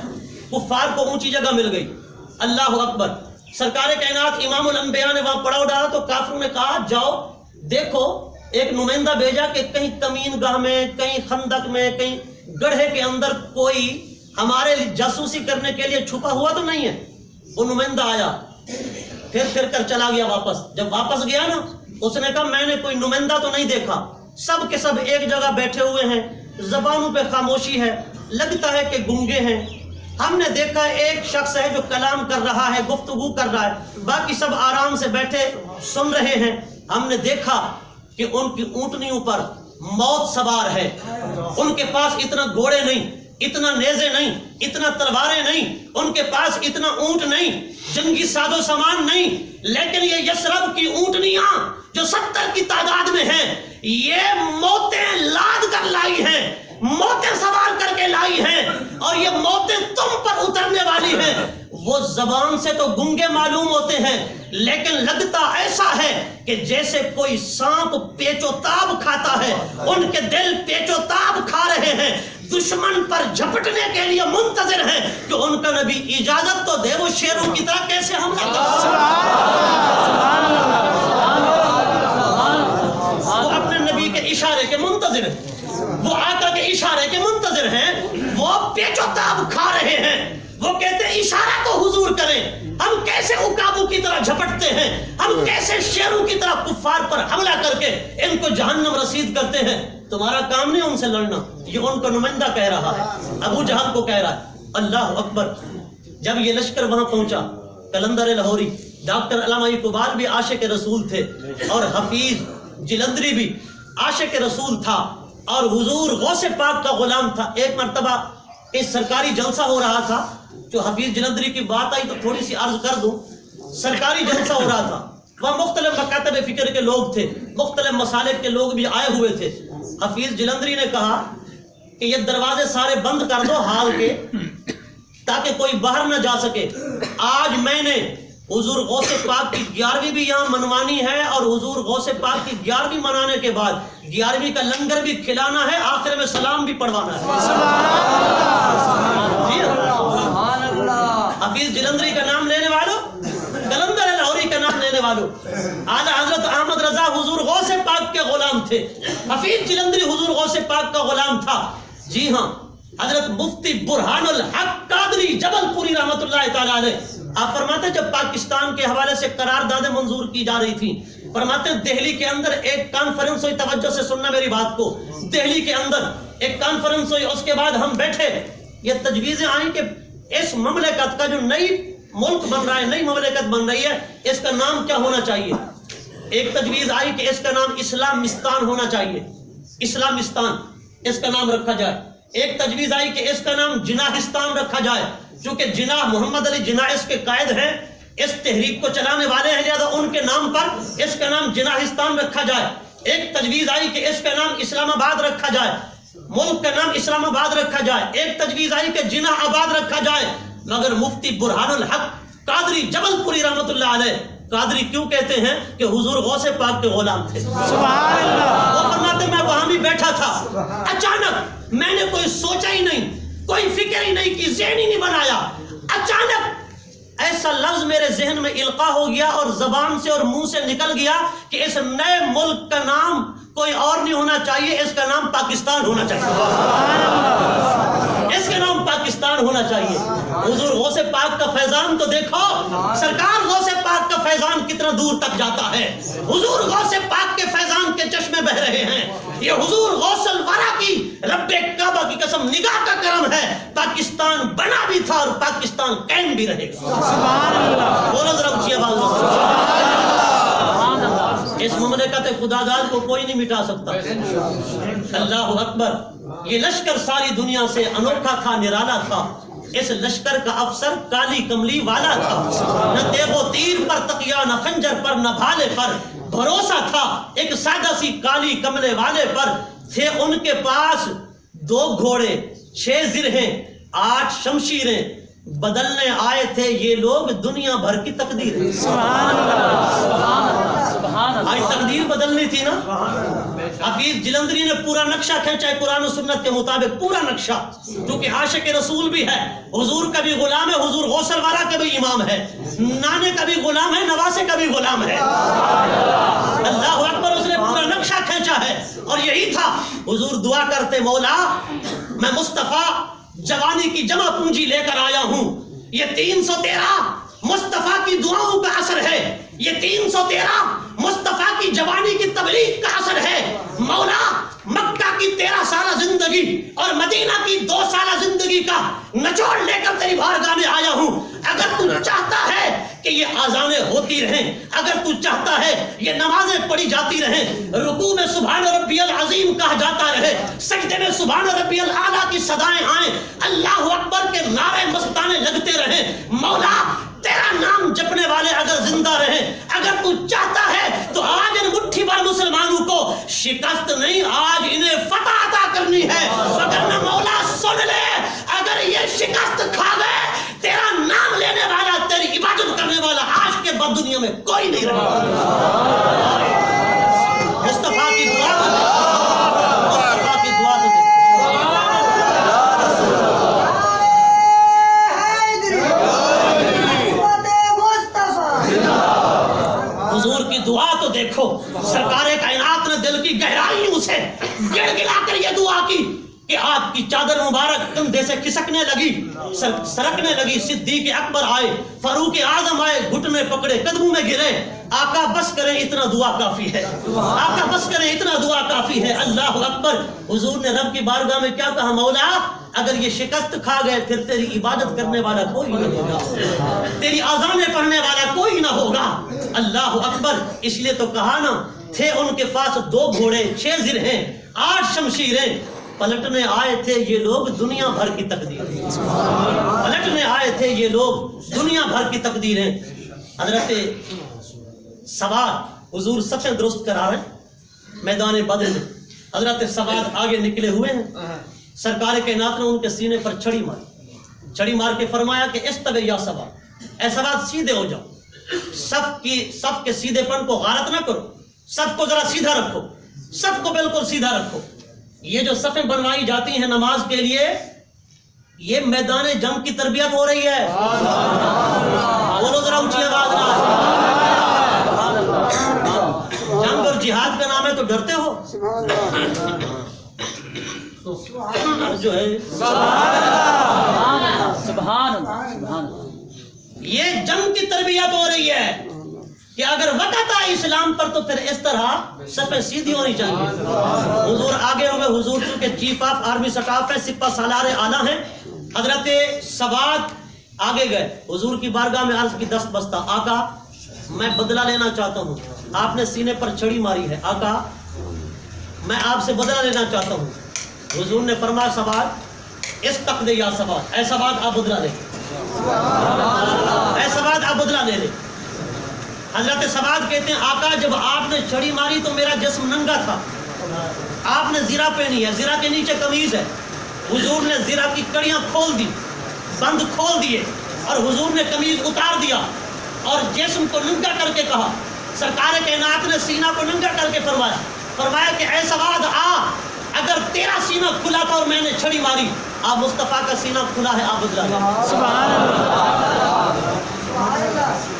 کفار کو اونچی جگہ مل گئی، اللہ اکبر۔ سرکار کائنات امام الانبیاء نے وہاں پڑاؤ ڈالا تو کافروں نے کہا جاؤ دیکھو، ایک نمائندہ بھیجا کہ کہیں کمین گاہ میں، کہیں خندق میں، کہیں گڑھے کے اندر کوئی ہمارے جاسوسی کرنے کے لیے چھپا ہوا تو نہیں ہے۔ وہ نمائندہ آیا، پھر کر چلا گیا واپس۔ جب واپس گیا نا، اس نے کہا میں نے کوئی نمائندہ تو نہیں دیکھا، سب کے سب ایک جگہ بیٹھے ہوئے ہیں، زبانوں پہ خاموشی ہے، لگتا ہے کہ گنگے ہیں۔ ہم نے دیکھا ایک شخص ہے جو کلام کر رہا ہے، گفتگو کر رہا ہے، باقی سب آرام سے بیٹھے سن رہے ہیں۔ ہم نے دیکھا کہ ان کی اونٹنیوں پر موت سوار ہے، ان کے پاس اتنا گھوڑے نہیں، اتنا نیزے نہیں، اتنا تلواریں نہیں، ان کے پاس اتنا اونٹ نہیں، جنگی ساز و سامان نہیں، لیکن یہ یثرب کی اونٹنیاں جو 70 کی تعداد میں ہیں، یہ موتیں لاد کر لائی ہیں، موتیں سوار کر کے لائی ہیں، اور یہ موتیں تم پر اترنے والی ہیں۔ وہ زبان سے تو گنگے معلوم ہوتے ہیں، لیکن لگتا ایسا ہے کہ جیسے کوئی سانپ پیچ و تاب کھاتا ہے، ان کے دل پیچ و تاب کھا رہے ہیں، دشمن پر جھپٹنے کے لیے منتظر ہیں کہ ان کا نبی اجازت تو دے، وہ شیروں کی طرح کیسے حملہ کر وہ اپنے نبی کے اشارے کے منتظر ہیں، وہ آقا کے اشارے کے منتظر ہیں، وہ پیچ و تاب کھا رہے ہیں۔ وہ کہتے ہیں اشارہ تو حضور کریں، ہم کیسے عقابوں کی طرح جھپٹتے ہیں، ہم کیسے شیروں کی طرح کفار پر حملہ کر کے ان کو جہنم رسید کرتے ہیں۔ تمہارا کام نہیں ان سے لڑنا، یہ ان کا نمائندہ کہہ رہا ہے، ابو جہل کو کہہ رہا ہے۔ اللہ اکبر۔ جب یہ لشکر وہاں پہنچا، قلندر لاہوری، ڈاکٹر علامہ اقبال بھی عاشق رسول تھے، اور حفیظ جلندری بھی عاشق رسول تھا، اور حضور غوث پاک کا غلام تھا۔ ایک مرتبہ ایک سرکاری جلسہ ہو رہا تھا، جو حفیظ جلندری کی بات آئی تو تھوڑی سی عرض کر دوں۔ سرکاری جلسہ ہو رہا تھا، وہاں مختلف مکاتب فکر کے لوگ تھے، مختلف مسالک کے لوگ بھی آئے ہوئے تھے۔ حفیظ جلندری نے کہا کہ یہ دروازے سارے بند کر دو حال کے، تاکہ کوئی باہر نہ جا سکے۔ آج میں نے حضور غوث پاک کی 11ویں بھی یہاں منوانی ہے، اور حضور غوث پاک کی 11ویں منانے کے بعد 11ویں کا لنگر بھی کھلانا ہے، آخر میں سلام بھی پڑھوانا ہے۔ حفیظ جلندری کا نام لینے والوں، قلندر لاہوری کا نام لینے والوں، اعلیٰ حضرت احمد رضا حضور غوث پاک کے غلام تھے، حفیظ جلندری حضور غوث پاک کا غلام تھا۔ جی ہاں، حضرت مفتی برہان الحق قادری جبل پوری رحمت اللہ تعالیٰ علیہ، آپ فرماتے ہیں جب پاکستان کے حوالے سے قراردادیں منظور کی جا رہی تھیں، فرماتے ہیں دہلی کے اندر ایک کانفرنس ہوئی، توجہ سے سننا میری بات کو، دہلی کے اندر ایک کانفرنس ہوئی، اس کے بعد ہم بیٹھے، یہ تجویزیں آئیں کہ اس مملکت کا جو نئی ملک بن رہا ہے، نئی مملکت بن رہی ہے، اس کا نام کیا ہونا چاہیے؟ ایک تجویز آئی کہ اس کا نام اسلامستان ہونا چاہیے، اسلامستان اس کا نام رکھا جائے۔ ایک تجویز آئی کہ اس کا نام جناحستان رکھا جائے، چونکہ جناح محمد علی جناح اس کے قائد ہیں، اس تحریک کو چلانے والے ہیں، لہذا ان کے نام پر اس کا نام جناحستان رکھا جائے۔ ایک تجویز آئی کہ اس کا نام اسلام آباد رکھا جائے، ملک کا نام اسلام آباد رکھا جائے۔ ایک تجویز آئی کہ جناح آباد رکھا جائے، مگر مفتی برہان الحق قادری جبل پوری رحمۃ اللہ علیہ، قادری کیوں کہتے ہیں کہ حضور غوث پاک کے غلام تھے، سبحان اللہ۔ وہ فرماتے میں وہاں بھی بیٹھا تھا، اچانک میں نے کوئی سوچا ہی نہیں، کوئی فکر ہی نہیں کی، ذہن ہی نہیں بنایا، اچانک ایسا لفظ میرے ذہن میں القاء ہو گیا اور زبان سے اور منہ سے نکل گیا کہ اس نئے ملک کا نام کوئی اور نہیں ہونا چاہیے، اس کا نام پاکستان ہونا چاہیے، اس کا نام پاکستان ہونا چاہیے۔ حضور غوث پاک کا فیضان تو دیکھو، سرکار غوث پاک کا فیضان کتنا دور تک جاتا ہے، حضور غوث پاک کے فیضان کے چشمے بہ رہے ہیں۔ یہ حضور غوث الورا کی رب کعبہ کی قسم نگاہ کا کرم ہے، پاکستان بنا بھی تھا اور پاکستان قائم بھی رہے گا۔ سبحان اللہ۔ بولو ذرا اونچی آواز میں، اس مملکت خدا داد کو کوئی نہیں مٹا سکتا۔ اللہ اکبر۔ یہ لشکر ساری دنیا سے انوکھا تھا، نرالا تھا۔ اس لشکر کا افسر کالی کملی والا تھا، نہ تیغ و تیر پر تقیہ، نہ خنجر پر، نہ بھالے پر بھروسہ تھا، ایک سادہ سی کالی کملے والے پر تھے ان کے پاس 2 گھوڑے، 6 زرہیں، 8 شمشیریں، بدلنے آئے تھے یہ لوگ دنیا بھر کی تقدیر۔ سبحان اللہ۔ آج تقدیر بدلنی تھی نا۔ حفیظ جلندری نے پورا نقشہ کھینچا ہے قرآن و سنت کے مطابق، پورا نقشہ، کیونکہ عاشق رسول بھی ہے، حضور کا بھی غلام ہے، حضور غوث الورا کا بھی امام ہے، نانے کا بھی غلام ہے، نواسے کا بھی غلام ہے۔ اللہ اکبر۔ اس نے پورا نقشہ کھینچا ہے اور یہی تھا۔ حضور دعا کرتے، مولا میں مصطفیٰ جوانی کی جمع پونجی لے کر آیا ہوں، یہ 313 مصطفیٰ کی دعاؤں کا اثر ہے، یہ 313 مصطفیٰ کی جوانی کی تبلیغ کا اثر ہے۔ مولا مکہ کی 13 سالہ زندگی اور مدینہ کی 2 سالہ زندگی کا نچوڑ لے کر تیری بارگاہ میں آیا ہوں۔ اگر تو چاہتا ہے کہ یہ آذانیں ہوتی رہیں، اگر تو چاہتا ہے یہ نمازیں پڑھی جاتی رہیں، رکوع میں سبحان ربی العظیم کہا جاتا رہے، سجدے میں سبحان ربی الاعلیٰ کی صدائیں آئیں، اللہ اکبر کے نعرے مستانے لگتے رہیں، مولا تیرا نام جپنے والے اگر زندہ رہیں، اگر تو چاہتا ہے تو آج ان مٹھی بھر مسلمانوں کو شکست نہیں، آج انہیں فتح عطا کرنی ہے، وگرنہ مولا سن لے، اگر یہ شکست کھا گئے تیرا نام لینے والا، تیری عبادت کرنے والا آج کے بعد دنیا میں کوئی نہیں رہے گا۔ مصطفیٰ کی دعا تو دیکھو، مصطفیٰ کی دعا تو دیکھو۔ حضور کی دعا تو دیکھو، سرکار کائنات نے دل کی گہرائیوں سے گڑ گڑا کر یہ دعا کی کہ آپ کی چادر مبارک کندھے سے کھسکنے لگی، سرکنے لگی، صدیق اکبر آئے، فاروق اعظم آئے، گھٹنے پکڑے، قدموں میں گرے، آقا بس کریں اتنا دعا کافی ہے، آقا بس کریں اتنا دعا کافی ہے۔ اللہ اکبر۔ حضور نے رب کی بارگاہ میں کیا کہا؟ مولا اگر یہ شکست کھا گئے پھر تیری عبادت کرنے والا کوئی نہ ہوگا، تیری آذانیں پڑھنے والا کوئی نہ ہوگا۔ اللہ اکبر۔ اس لیے تو کہا نا، تھے ان کے پاس 2 گھوڑے، 6 زرہیں، 8 شمشیریں، پلٹنے آئے تھے یہ لوگ دنیا بھر کی تقدیریں، پلٹنے آئے تھے یہ لوگ دنیا بھر کی تقدیریں۔ حضرت سواد، حضور صفیں درست کرا رہے ہیں میدان بدر میں، حضرت سواد آگے نکلے ہوئے ہیں، سرکار کائنات نے ان کے سینے پر چھڑی ماری، چھڑی مار کے فرمایا کہ استوی یا سواد، اے سواد سیدھے ہو جاؤ، صف کے سیدھے پن کو غارت نہ کرو، صف کو ذرا سیدھا رکھو، صف کو بالکل سیدھا رکھو۔ یہ جو صفیں بنوائی جاتی ہیں نماز کے لیے، یہ میدان جنگ کی تربیت ہو رہی ہے۔ بولو ذرا اونچی آواز میں، جنگ اور جہاد کا نام ہے تو ڈرتے ہو؟ جو ہے سبحان اللہ، یہ جنگ کی تربیت ہو رہی ہے کہ اگر وقت آئے اسلام پر تو پھر اس طرح صفیں سیدھی ہونی چاہیے۔ حضور آگے ہوئے، حضور چونکہ چیف آف آرمی سٹاف ہے، سپہ سالار اعلیٰ ہیں، حضرت سواد آگے گئے، حضور کی بارگاہ میں عرض کی دست بستہ، آقا میں بدلہ لینا چاہتا ہوں. آپ نے سینے پر چھڑی ماری ہے. آقا میں آپ سے بدلہ لینا چاہتا ہوں. حضور نے فرمایا سواد اس تک دے یا سواد، اے سواد آپ بدلہ لے، اے سواد آپ بدلہ لے لے. حضرت سواد کہتے ہیں آقا جب آپ نے چھڑی ماری تو میرا جسم ننگا تھا، آپ نے زرہ پہنی ہے، زرہ کے نیچے قمیض ہے. حضور نے زرہ کی کڑیاں کھول دی، بند کھول دیے، اور حضور نے قمیض اتار دیا اور جسم کو ننگا کر کے کہا. سرکار کائنات نے سینہ کو ننگا کر کے فرمایا کہ اے سواد آ، اگر تیرا سینہ کھلا تھا اور میں نے چھڑی ماری، آپ مصطفیٰ کا سینہ کھلا ہے، آپ بدلا لیں. سبحان اللہ.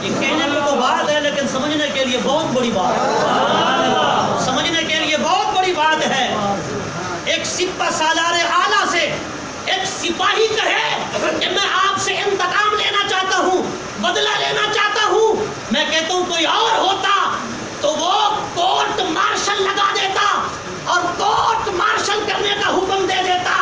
یہ کہنے میں تو بات ہے لیکن سمجھنے کے لیے بہت بڑی بات ہے. سمجھنے کے لیے بہت بڑی بات ہے. ایک سپہ سالار اعلیٰ سے ایک سپاہی کہے کہ میں آپ سے انتقام لینا چاہتا ہوں، بدلہ لینا چاہتا ہوں. میں کہتا ہوں کوئی اور ہوتا تو وہ کورٹ مارشل لگا دیتا اور کورٹ مارشل کرنے کا حکم دے دیتا.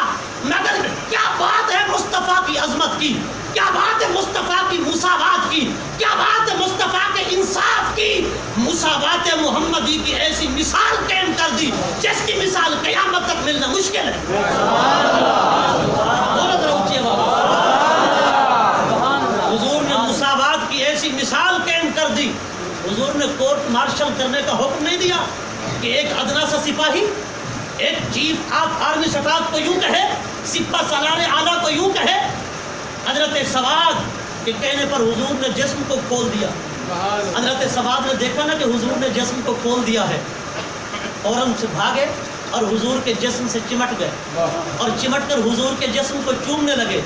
مگر کیا بات ہے مصطفیٰ کی عظمت کی، کیا بات ہے مصطفیٰ کی مساوات کی، کیا بات ہے مصطفیٰ کے انصاف کی. مساوات محمدی کی ایسی مثال قائم کر دی جس کی مثال قیامت تک ملنا مشکل ہے. حضور نے مساوات کی ایسی مثال قائم کر دی. حضور نے کورٹ مارشل کرنے کا حکم نہیں دیا کہ ایک ادنا سا سپاہی ایک چیف آف آرمی اسٹاف کو یوں کہے، سپہ سالار اعلیٰ کو یوں کہے. حضرت سواد کے کہنے پر حضور نے جسم کو کھول دیا. حضرت سواد نے دیکھا نا کہ حضور نے جسم کو کھول دیا ہے، فوراً سے بھاگے اور حضور کے جسم سے چمٹ گئے اور چمٹ کر حضور کے جسم کو چومنے لگے،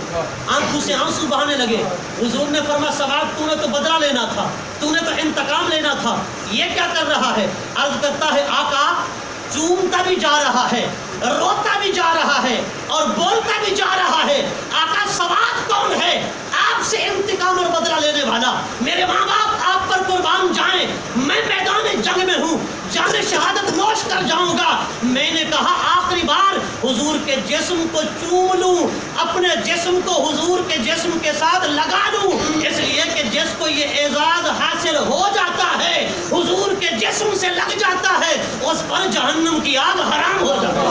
آنکھوں سے آنسو بہانے لگے. حضور نے فرمایا سواد تو نے تو بدلہ لینا تھا، تو نے تو انتقام لینا تھا، یہ کیا کر رہا ہے؟ عرض کرتا ہے آقا چومتا بھی جا رہا ہے، روتا بھی جا رہا ہے اور بولتا بھی جا رہا ہے. آقا سواد کون ہے؟ آپ سے انتقام اور بدلہ لینے والا. میرے ماں باپ آپ پر قربان جائیں، میں میدان جنگ میں ہوں، جان شہادت نوش کر جاؤں گا. میں نے کہا آخری بار حضور کے جسم کو چوم لوں، اپنے جسم کو حضور کے جسم کے ساتھ لگا لوں، اس لیے کہ جس کو یہ اعزاز حاصل ہو جاتا ہے، حضور کے جسم سے لگ جاتا ہے، اس پر جہنم کی آگ حرام ہو جاتی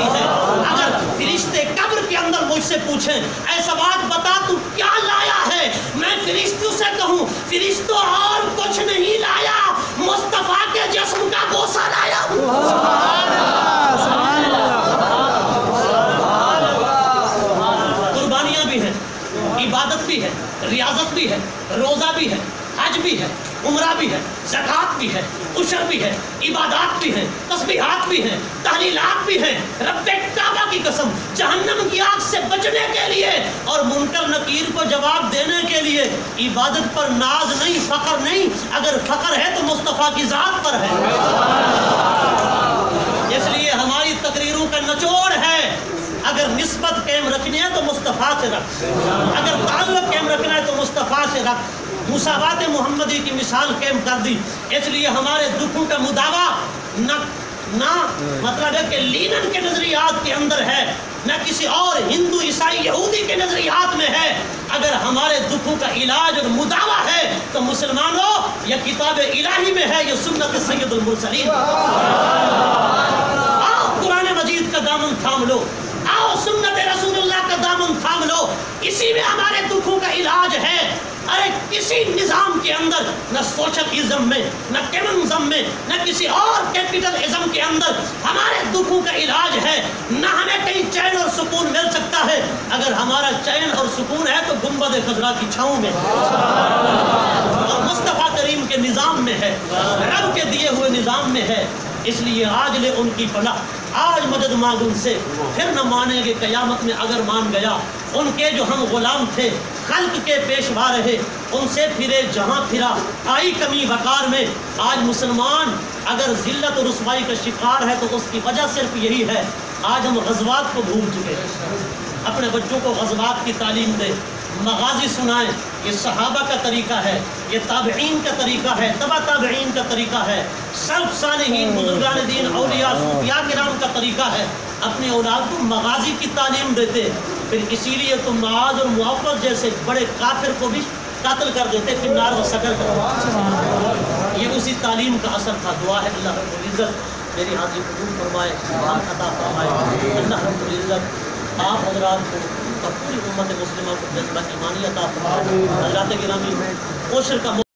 ہے. اگر فرشتے قبر کے اندر مجھ سے پوچھیں اے سواد بتا تو کیا لایا ہے، میں فرشتوں سے کہوں فرشتوں اور کچھ نہیں لایا، مصطفیٰ کے جسم کا بوسہ لایا ہوں. قربانیاں بھی ہیں، عبادت بھی ہے، ریاضت بھی ہے، روزہ بھی ہے، حج بھی ہے، عمرہ بھی ہے، زکوٰۃ بھی ہے، عشر بھی ہے، عبادات بھی ہیں، تسبیحات بھی ہیں، تحلیلات بھی ہیں. رب کعبہ کی قسم جہنم کی آگ سے بچنے کے لیے اور منکر نکیر کو جواب دینے کے لیے عبادت پر ناز نہیں، فخر نہیں. اگر فخر ہے تو مصطفیٰ کی ذات پر ہے. اس لیے ہماری تقریروں کا نچوڑ ہے اگر نسبت قائم رکھنی ہے تو مصطفیٰ سے رکھ، اگر تعلق قائم رکھنا ہے تو مصطفیٰ سے رکھ. مساوات محمدی کی مثال قائم کر دی. اس لیے ہمارے دکھوں کا مداوا نہ مطلب ہے کہ لینن کے نظریات کے اندر ہے، نہ کسی اور ہندو عیسائی یہودی کے نظریات میں ہے. اگر ہمارے دکھوں کا علاج اور مداوا ہے تو مسلمانوں یا کتاب الہی میں ہے یا سنت سید المرسلین. آؤ قرآن مجید کا دامن تھام لو، آؤ سنت رسول اللہ کا دامن تھام لو، اسی میں ہمارے دکھوں کا علاج ہے. ارے کسی نظام کے اندر نہ سوشلزم میں، نہ کمیونزم میں، نہ کسی اور کیپٹلزم کے اندر ہمارے دکھوں کا علاج ہے. نہ ہمیں کہیں چین اور سکون مل سکتا ہے. اگر ہمارا چین اور سکون ہے تو گنبد خضرا کی چھاؤں میں اور مصطفیٰ کریم کے نظام میں ہے، رب کے دیے ہوئے نظام میں ہے. اس لیے آج لے ان کی فلاح، آج مدد مانگ ان سے، پھر نہ مانیں گے قیامت میں اگر مان گیا. ان کے جو ہم غلام تھے، خلق کے پیشوا رہے، ان سے پھرے جہاں پھرا، آئی کمی وقار میں. آج مسلمان اگر ذلت و رسوائی کا شکار ہے تو اس کی وجہ صرف یہی ہے آج ہم غزوات کو بھول چکے. اپنے بچوں کو غزوات کی تعلیم دیں، مغازی سنائیں. یہ صحابہ کا طریقہ ہے، یہ تابعین کا طریقہ ہے، تبع تابعین کا طریقہ ہے، سلف صالحین بزرگان دین اولیاء صوفیاء کرام کا طریقہ ہے. اپنی اولاد کو مغازی کی تعلیم دیتے، پھر اسی لیے تو معاذ اور معوذ جیسے بڑے کافر کو بھی قتل کر دیتے، پھر نار و سکر کر. یہ اسی تعلیم کا اثر تھا. دعا ہے اللہ رب العزت میری حاضری قبول فرمائے، ہم عطا فرمائے. اللہ رب العزت آپ حضرات کو اور پوری امت مسلمہ کو جذبہ ایمانی عطا فرمائے. حضرات گرامی، عشر کا